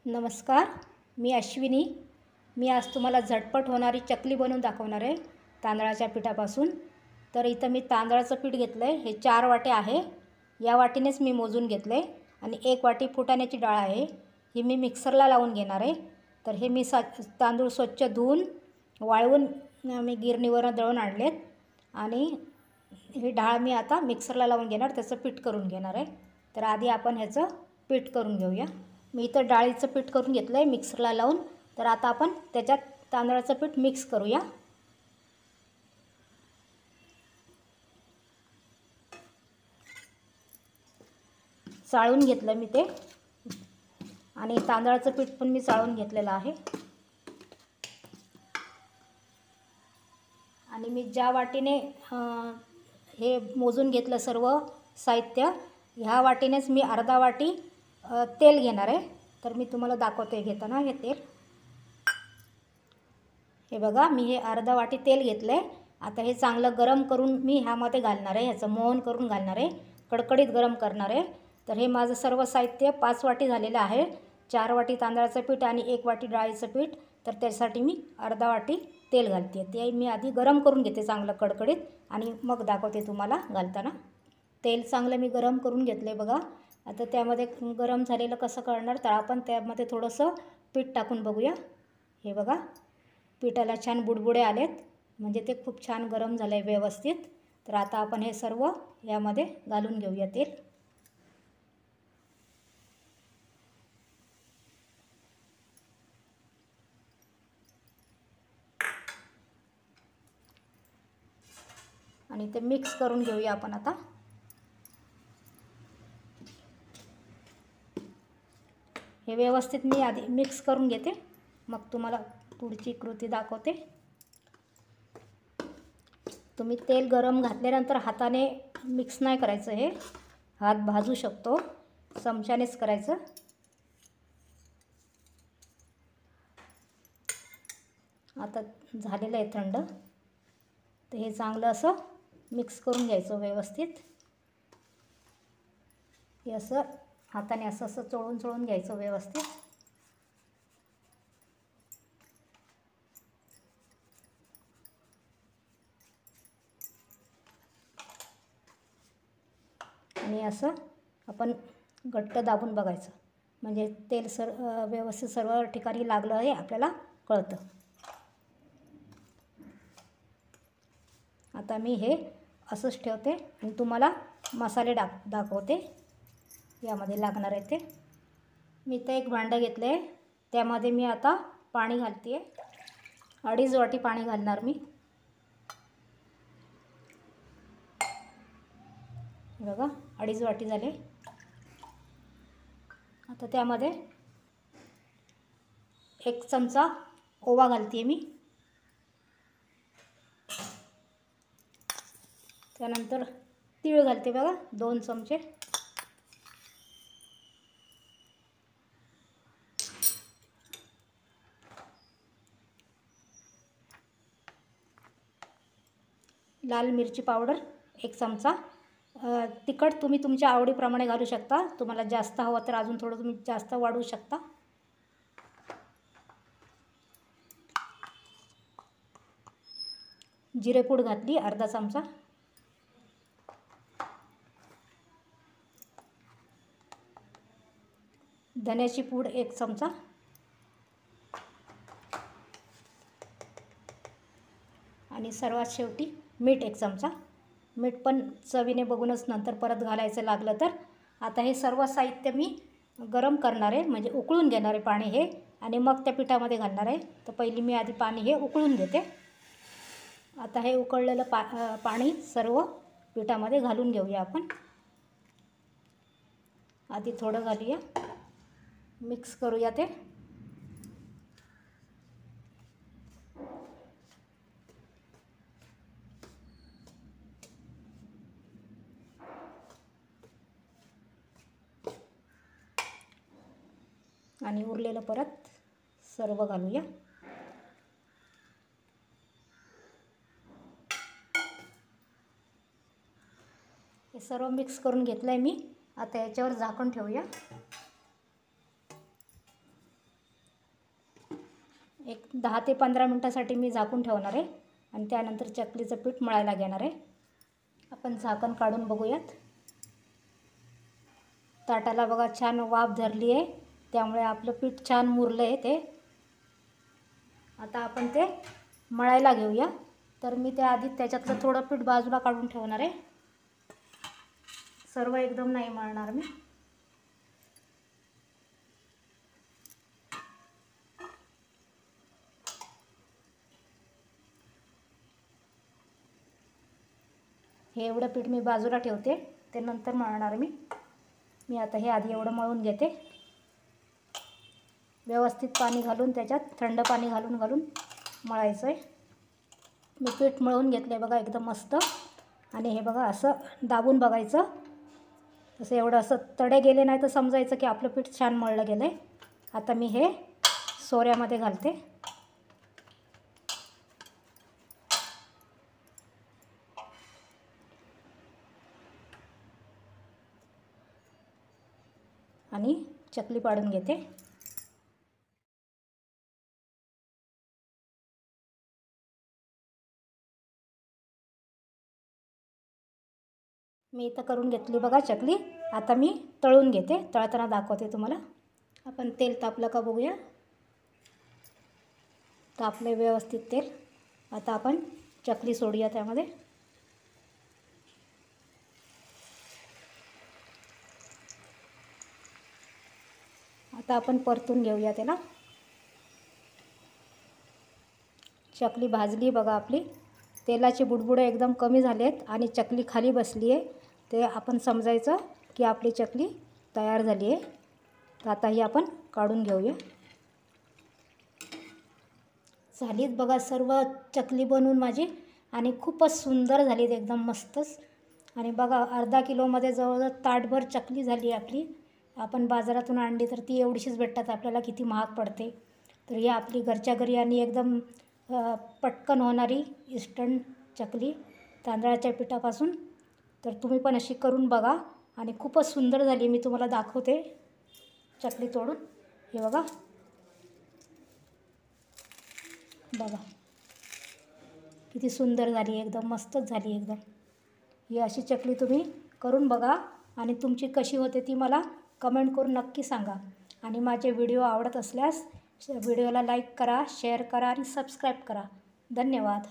नमस्कार, मी अश्विनी. मी आज तुम्हाला झटपट होणारी चकली बनवून दाखवणार आहे तांदळाच्या पिठापासून. तर इथं मी तांदळाचं पीठ घेतलं आहे, हे 4 वाटे आहे. या वाटीनेच मी मोजून घेतलं आहे. आणि 1 वाटी फुटाण्याची डाळ आहे, ही मी मिक्सरला लावून घेणार आहे. तर हे मी तांदूळ स्वच्छ धुवून वाळवून मी गिरणीवर दळून आणलेत. आणि ही डाळ मी आता मिक्सरला लावून घेणार, त्याचं पीठ करून घेणार आहे. तर आधी आपण ह्याचं पीठ करून घेऊया. मी इथं डाळीचं पीठ करून घेतलं आहे मिक्सरला लावून. तर आता आपण त्याच्यात तांदळाचं पीठ मिक्स करूया. चाळून घेतलं मी ते, आणि तांदळाचं पीठ पण मी चाळून घेतलेलं आहे. आणि मी ज्या वाटीने हे मोजून घेतलं सर्व साहित्य, ह्या वाटीनेच मी अर्धा वाटी तेल घेणार आहे. तर मी तुम्हाला दाखवते घेताना हे तेल. हे बघा, मी हे अर्धा वाटी तेल घेतलं आहे. आता हे चांगलं गरम करून मी ह्यामध्ये घालणार आहे, ह्याचं मोहन करून घालणार आहे, कडकडीत गरम करणार आहे. तर हे माझं सर्व साहित्य 5 वाटी झालेलं आहे. 4 वाटी तांदळाचं पीठ आणि 1 वाटी डाळीचं पीठ. तर त्यासाठी मी अर्धा वाटी तेल घालते. ते मी आधी गरम करून घेते चांगलं कडकडीत, आणि मग दाखवते तुम्हाला घालताना. तेल चांगलं मी गरम करून घेतलं आहे बघा. आता त्यामध्ये गरम झालेलं कसं कळणार, तर आपण त्यामध्ये थोडंसं पीठ टाकून बघूया. हे बघा, पिठाला छान बुडबुडे आलेत, म्हणजे ते खूप छान गरम झालं आहे व्यवस्थित. तर आता आपण हे सर्व यामध्ये घालून घेऊया तेल. आणि ते मिक्स करून घेऊया आपण आता. हे व्यवस्थित मी आधी मिक्स करून घेते, मग तुम्हाला पुढची कृती दाखवते. तुम्ही तेल गरम घातल्यानंतर हाताने मिक्स नाही करायचं, हे हात भाजू शकतो, चमच्यानेच करायचं. आता झालेलं आहे थंड. तर हे चांगलं असं मिक्स करून घ्यायचं व्यवस्थित. हे असं हाताने असं असं चोळून चोळून घ्यायचं व्यवस्थित. आणि असं आपण घट्ट दाबून बघायचं, म्हणजे तेल व्यवस्थित सर्व ठिकाणी लागलं आहे आपल्याला कळतं. आता मी हे असंच ठेवते आणि तुम्हाला मसाले दाखवते यामध्ये लागणार आहे ते. मी इथं एक भांडं घेतलं आहे, त्यामध्ये मी आता पाणी घालते आहे. 2.5 वाटी पाणी घालणार मी. बघा, 2.5 वाटी झाले. आता त्यामध्ये 1 चमचा ओवा घालते मी. त्यानंतर तीळ घालते बघा, 2 चमचे. लाल मिरची पावडर 1 चमचा. तिखट तुम्ही तुमच्या आवडीप्रमाणे घालू शकता. तुम्हाला जास्त हवं तर अजून थोडं तुम्ही जास्त वाढवू शकता. जिरेपूड घातली अर्धा चमचा. धन्याची पूड 1 चमचा. आणि सर्वात शेवटी मीठ 1 चमचा. मीठ पण चवीने बघूनच नंतर परत घालायचं लागलं तर. आता हे सर्व साहित्य मी गरम करणार आहे, म्हणजे उकळून घेणार आहे पाणी हे, आणि मग त्या पिठामध्ये घालणार आहे. तर पहिली मी आधी पाणी हे उकळून घेते. आता हे उकळलेलं पाणी सर्व पिठामध्ये घालून घेऊया आपण. आधी थोडं घालूया, मिक्स करूया ते. आणि उरलेलं परत सर्व घालूया. हे सर्व मिक्स करून घेतलं आहे मी. आता याच्यावर झाकण ठेवूया. एक 10 ते 15 मिनटासाठी मी झाकून ठेवणार आहे आणि त्यानंतर चकलीचं पीठ मळायला घेणार आहे. आपण झाकण काढून बघूयात. ताटाला बघा छान वाफ धरली आहे, त्यामुळे आपलं पीठ छान मुरलं आहे ते. आता आपण ते मळायला घेऊया. तर मी त्याआधी त्याच्यातलं थोडं पीठ बाजूला काढून ठेवणार आहे. सर्व एकदम नाही मळणार मी. हे एवढं पीठ मी बाजूला ठेवते, ते नंतर मळणार मी आता हे आधी एवढं मळून घेते. व्यवस्थित पाणी घालून त्याच्यात थंड पाणी घालून मळायचं आहे. मी पीठ मळून घेतलं आहे बघा एकदम मस्त. आणि हे बघा असं दाबून बघायचं. तसं एवढं असं तडे गेले नाही तर समजायचं की आपलं पीठ छान मळलं गेलं आहे. आता मी हे सोऱ्यामध्ये घालते. आणि चकली पाडून घेते. मी इथं करून घेतली बघा चकली. आता मी तळून घेते, तळताना दाखवते तुम्हाला. आपण तेल तापलं का बघूया. तापले व्यवस्थित तेल. आता आपण चकली सोडूया त्यामध्ये. आता आपण परतून घेऊया त्याला. चकली भाजली बघा आपली. तेलाची बुडबुडं एकदम कमी झाले आहेत आणि चकली खाली बसली आहे. ते आपण समजायचं की आपली चकली तयार झाली आहे. तर आता ही आपण काढून घेऊया. झालीच बघा सर्व चकली बनवून माझी आणि खूपच सुंदर झालीत एकदम मस्तच. आणि बघा अर्धा किलोमध्ये जवळजवळ ताटभर चकली झाली आपली. आपण बाजारातून आणली तर ती एवढीशीच भेटतात आपल्याला, किती महाग पडते. तर ही आपली घरच्या घरी आणि एकदम पटकन होणारी इन्स्टंट चकली तांदळाच्या पिठापासून. तर तुम्ही पण अशी करून बघा आणि खूपच सुंदर झाली. मी तुम्हाला दाखवते चकली तोडून. हे बघा बघा किती सुंदर झाली, एकदम मस्तच झाली एकदम. ही अशी चकली तुम्ही करून बघा आणि तुमची कशी होते ती मला कमेंट करून नक्की सांगा. आणि माझे व्हिडिओ आवडत असल्यास व्हिडिओला लाईक करा, शेअर करा आणि सबस्क्राईब करा. धन्यवाद.